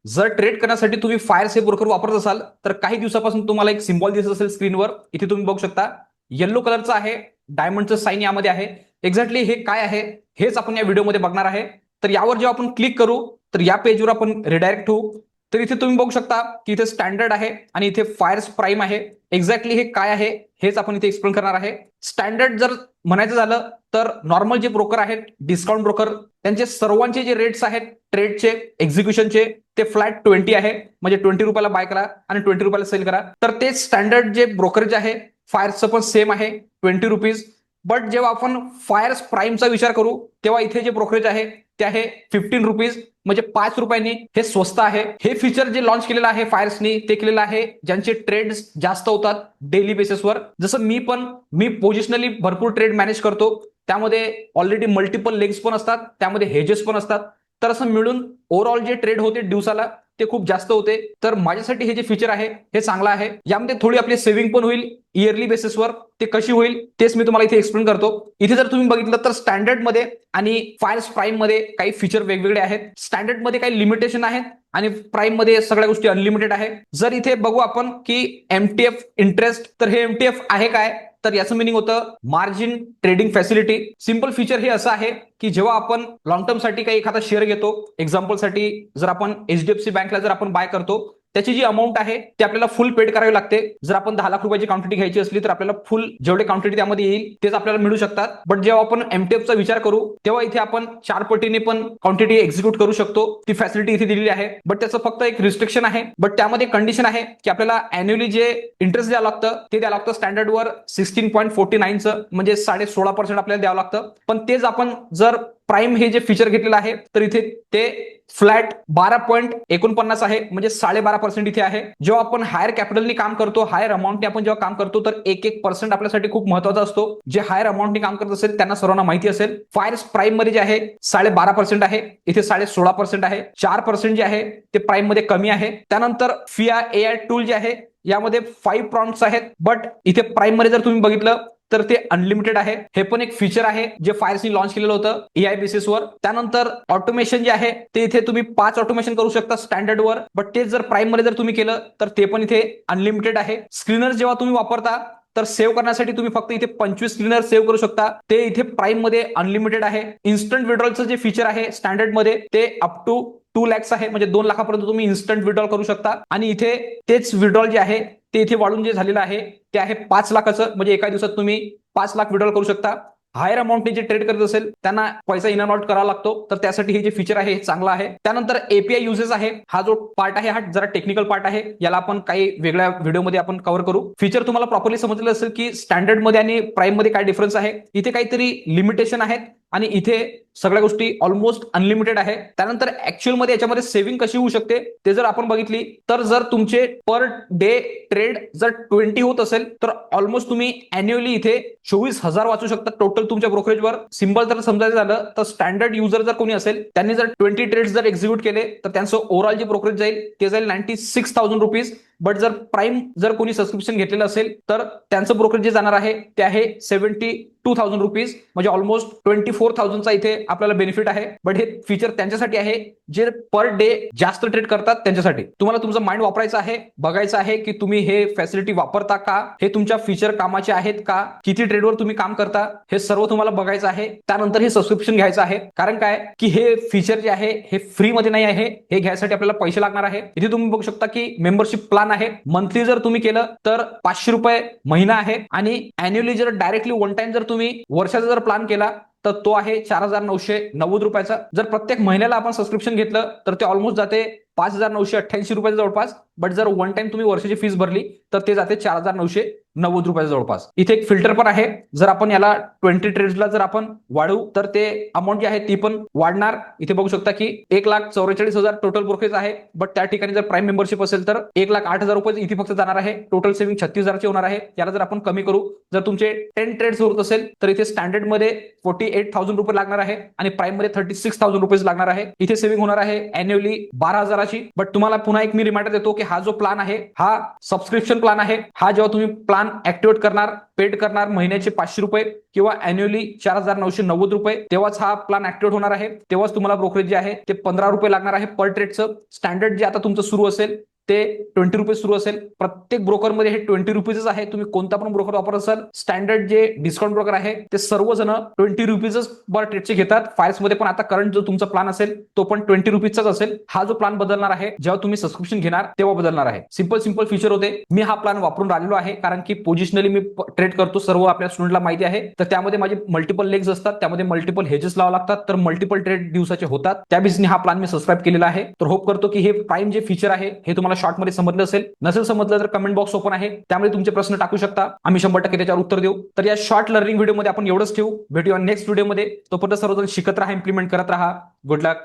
जर ट्रेड करण्यासाठी तुम्ही फायर सेफ ब्रोकर वापरत असाल तर काही दिवसापासून तुम्हाला एक सिम्बॉल दिसत असेल स्क्रीनवर, इथे तुम्ही बघू शकता येलो कलरचं आहे, डायमंडचं साईन यामध्ये आहे. एक्झॅक्टली हे काय आहे हेच आपण या व्हिडिओमध्ये बघणार आहे. तर यावर जेव्हा आपण क्लिक करू तर या पेजवर आपण रिडायरेक्ट होऊ. तर इथे तुम्ही बघू शकता की इथे स्टँडर्ड आहे आणि इथे फायर्स प्राईम आहे. एक्झॅक्टली हे काय आहे हेच आपण इथे एक्सप्लेन करणार आहे. स्टँडर्ड जर म्हणायचं झालं तर नॉर्मल जे ब्रोकर आहेत, डिस्काउंट ब्रोकर, त्यांचे सर्वांचे जे रेट्स आहेत ट्रेडचे, एक्झिक्युशनचे, ते फ्लॅट 20 आहे. म्हणजे 20 रुपयाला बाय करा आणि 20 रुपयाला सेल करा. तर ते स्टँडर्ड जे ब्रोकरेज आहे फायर्सचं पण सेम आहे 20 रुपीज. बट जेव्हा आपण फायर्स प्राईमचा विचार करू तेव्हा इथे जे ब्रोकरेज आहे ते आहे 15 रुपीज. म्हणजे 5 रुपयांनी हे स्वस्त आहे. हे फीचर जे लॉन्च केलेलं आहे फायर्सनी ते केलेलं आहे ज्यांचे ट्रेड्स जास्त होतात डेली बेसिसवर. जसं मी पोझिशनली भरपूर ट्रेड मॅनेज करतो, त्यामध्ये ऑलरेडी मल्टिपल लेग्स पण असतात, त्यामध्ये हेजेस पण असतात. तर असं मिळून ओव्हरऑल जे ट्रेड होते दिवसाला ते खूप जास्त होते. तर माझ्यासाठी हे जे फीचर आहे हे चांगलं आहे. यामध्ये थोडी आपली सेव्हिंग पण होईल इयरली बेसिसवर. ते कशी होईल तेच मी तुम्हाला इथे एक्सप्लेन करतो. इथे जर तुम्ही बघितलं तर स्टँडर्ड मध्ये आणि फायर्स प्राईम मध्ये काही फीचर वेगवेगळे आहेत. स्टँडर्ड मध्ये काही लिमिटेशन आहेत आणि प्राईम मध्ये सगळ्या गोष्टी अनलिमिटेड आहे. जर इथे बघू आपण की एमटीएफ इंटरेस्ट, तर हे एमटीएफ आहे काय, तर याचं मिनिंग होतं margin trading facility. Simple feature हे असं आहे की जेव्हा आपण लॉंग टर्म साठी काही एखादा शेअर घेतो, एक्झाम्पल साठी जर आपण एचडीएफसी बँकला जर आपण बाय करतो, त्याची जी अमाऊंट आहे ती आपल्याला फुल पेड करावी लागते. जर आपण 10 लाख रुपयाची क्वांटिटी घ्यायची असली तर आपल्याला फुल जेवढे क्वांटिटी त्यामध्ये येईल तेच आपल्याला मिळू शकतात. बट जेव्हा आपण एमटीएफचा विचार करू तेव्हा इथे आपण 4 पटीने पण क्वांटिटी एक्झिक्यूट करू शकतो. ती फॅसिलिटी इथे दिलेली आहे. बट त्याचं फक्त एक रिस्ट्रिक्शन आहे. बट त्यामध्ये कंडिशन आहे की आपल्याला अॅन्युअली जे इंटरेस्ट द्यावं लागतं ते द्यावं लागतं स्टँडर्डवर 16.49चं, म्हणजे 16.5% आपल्याला द्यावं लागतं. पण तेच आपण जर प्राईम हे जे फीचर घेतलेलं आहे तर इथे ते फ्लॅट 12.49 आहे, म्हणजे 12.5% इथे आहे. जेव्हा आपण हायर कॅपिटलनी काम करतो, हायर अमाऊंटने आपण जेव्हा काम करतो तर 1% आपल्यासाठी खूप महत्वाचा असतो. जे हायर अमाऊंटने काम करत असेल त्यांना सर्वांना माहिती असेल. फायर्स प्राईम मध्ये जे आहे 12.5% आहे, इथे 16.5% आहे. 4% जे आहे ते प्राईम मध्ये कमी आहे. त्यानंतर फिया एआय टूल जे आहे यामध्ये 5 प्रॉम्प्ट्स आहेत. बट इथे प्राईम मध्ये जर तुम्ही बघितलं तर ते अनलिमिटेड आहे. हे पण एक फीचर आहे जे फायर्सनी लॉन्च केलेलं होतं एआय बेसिसवर. त्यानंतर ऑटोमेशन जे आहे ते इथे तुम्ही 5 ऑटोमेशन करू शकता स्टँडर्डवर. बट तेच जर प्राईम मध्ये जर तुम्ही केलं तर ते पण इथे अनलिमिटेड आहे. स्क्रीनर जेव्हा तुम्ही वापरता तर सेव्ह करण्यासाठी तुम्ही फक्त इथे 25 स्क्रीनर सेव्ह करू शकता, ते इथे प्राईम मध्ये अनलिमिटेड आहे. इन्स्टंट विड्रॉलचं जे फीचर आहे स्टँडर्ड मध्ये ते अप टू 2 लॅक्स आहे, म्हणजे 2 लाखापर्यंत तुम्ही इन्स्टंट विड्रॉल करू शकता. आणि इथे तेच विड्रॉल जे आहे ते इथे वाढून जे झालेलं आहे ते आहे 5 लाखाचं, म्हणजे एका दिवसात तुम्ही 5 लाख विड्रॉल करू शकता. हायर अमाऊंटने जे ट्रेड करत असेल त्यांना पैसा इन अँड आउट करावा लागतो, तर त्यासाठी हे जे फीचर आहे हे चांगलं आहे. त्यानंतर एपीआय युजेस आहे, हा जो पार्ट आहे हा जरा टेक्निकल पार्ट आहे, याला आपण काही वेगळ्या व्हिडिओमध्ये आपण कव्हर करू. फीचर तुम्हाला प्रॉपरली समजलं असेल की स्टँडर्ड मध्ये आणि प्राईम मध्ये काय डिफरन्स आहे. इथे काहीतरी लिमिटेशन आहेत आणि इथे सगळ्या गोष्टी ऑलमोस्ट अनलिमिटेड आहे. त्यानंतर ऍक्च्युअल मध्ये याच्यामध्ये सेव्हिंग कशी होऊ शकते ते जर आपण बघितली तर जर तुमचे पर डे ट्रेड जर 20 होत असेल तर ऑलमोस्ट तुम्ही अॅन्युअली इथे 24,000 वाचू शकता टोटल तुमच्या ब्रोकरेजवर. सिंपल जर समजायचं झालं तर स्टँडर्ड युजर जर कोणी असेल त्यांनी जर 20 ट्रेड्स जर एक्झिक्यूट केले तर त्यांचं ओव्हरऑल जे ब्रोकरेज जाईल ते जाईल 96,000 रुपीज. बट जर प्राईम जर कोणी सबस्क्रिप्शन घेतलेलं असेल तर त्यांचं ब्रोकरेज जे जाणार आहे ते आहे 72,000 रुपीज, म्हणजे ऑलमोस्ट 24,000चा इथे आपल्याला बेनिफिट आहे. बट हे फीचर त्यांच्यासाठी आहे जे पर डे जास्त ट्रेड करतात त्यांच्यासाठी. तुम्हाला तुमचं माइंड वापरायचं आहे, बघायचं आहे की तुम्ही हे फॅसिलिटी वापरता का, हे तुमच्या फीचर कामाचे आहेत का, किती ट्रेडवर तुम्ही काम करता, हे सर्व तुम्हाला बघायचं आहे. त्यानंतर हे सबस्क्रिप्शन घ्यायचं आहे. कारण काय की हे फीचर जे आहे हे फ्री मध्ये नाही आहे, हे घ्यायसाठी आपल्याला पैसे लागणार आहे. इथे तुम्ही बघू शकता की मेंबरशिप प्लॅन आहे. मंथली जर तुम्ही केलं तर 500 रुपये महिना आहे आणि अॅन्युअली जर डायरेक्टली वन टाइम जर तुम्ही वर्षाचा जर प्लॅन केला तर तो आहे 4,990 रुपयाचा. जर प्रत्येक महिन्याला आपण सबस्क्रिप्शन घेतलं तर ते ऑलमोस्ट जाते 5,988 रुपयाच्या जवळपास. बट जर वन टाइम तुम्ही वर्षाची फीस भरली तर ते जाते 4,990 रुपयाच्या जवळपास. इथे एक फिल्टर पण आहे, जर आपण याला 20 ट्रेड्सला जर आपण वाढवू तर ते अमाऊंट जी आहे ती पण वाढणार. इथे बघू शकता की 1,44,000 टोटल ब्रोकरेज आहे. बट त्या ठिकाणी जर प्राईम मेंबरशिप असेल तर 1,08,000 रुपये इथे फक्त जाणार आहे. टोटल सेव्हिंग 36,000ची होणार आहे. याला जर आपण कमी करू, जर तुमचे 10 ट्रेड्स होत असेल तर इथे स्टँडर्ड मध्ये 48,000 रुपये लागणार आहे आणि प्राईम मध्ये 36,000 रुपये लागणार आहे. इथे सेव्हिंग होणार आहे अॅन्युअली 12,000 दिवसाची. बट तुम्हाला पुन्हा एक मी रिमाइंडर देतो की हा जो प्लॅन आहे हा सबस्क्रिप्शन प्लॅन आहे. हा जेव्हा तुम्ही प्लॅन ऍक्टिव्हेट करणार, पेड करणार महिन्याचे 500 रुपये किंवा अॅन्युअली 4,990 रुपये, तेव्हाच हा प्लॅन ऍक्टिव्हेट होणार आहे. तेव्हाच तुम्हाला ब्रोकरेज जे आहे ते 15 रुपये लागणार आहे पर ट्रेडचं. स्टँडर्ड जे आता तुमचं सुरू असेल ते 20 रुपये सुरू असेल. प्रत्येक ब्रोकरमध्ये हे 20 रुपीजच आहे. तुम्ही कोणता पण ब्रोकर वापरत असाल, स्टँडर्ड जे डिस्काउंट ब्रोकर आहे ते सर्वजण 20 रुपीजच पर ट्रेडचे घेतात. फायर्समध्ये पण आता करंट जो तुमचा प्लॅन असेल तो पण 20 रुपीजचाच असेल. हा जो प्लॅन बदलणार आहे जेव्हा तुम्ही सबस्क्रिप्शन घेणार तेव्हा बदलणार आहे. सिंपल फीचर होते. मी हा प्लॅन वापरून राहिलो आहे कारण की पोझिशनली मी ट्रेड करतो, सर्व आपल्या स्टुडंटला माहिती आहे. तर त्यामध्ये माझे मल्टिपल लेग्स असतात, त्यामध्ये मल्टिपल हेजेस लावा लागतात, तर मल्टिपल ट्रेड दिवसाचे होतात. त्या बेसिसने हा प्लॅन मी सबस्क्राईब केलेला आहे. तर होप करतो की हे प्राईम जे फीचर आहे हे तुम्हाला शॉर्ट मध्ये समजलं असेल. नसेल समजलं तर कमेंट बॉक्स ओपन आहे, त्यामुळे तुमचे प्रश्न टाकू शकता. आम्ही 100% त्याच्यावर उत्तर देऊ. तर या शॉर्ट लर्निंग व्हिडिओमध्ये आपण एवढंच ठेवू. भेटूया नेक्स्ट व्हिडिओमध्ये. तोपर्यंत सर्वजण शिकत राहा, इम्प्लिमेंट करत राहा. गुड लक.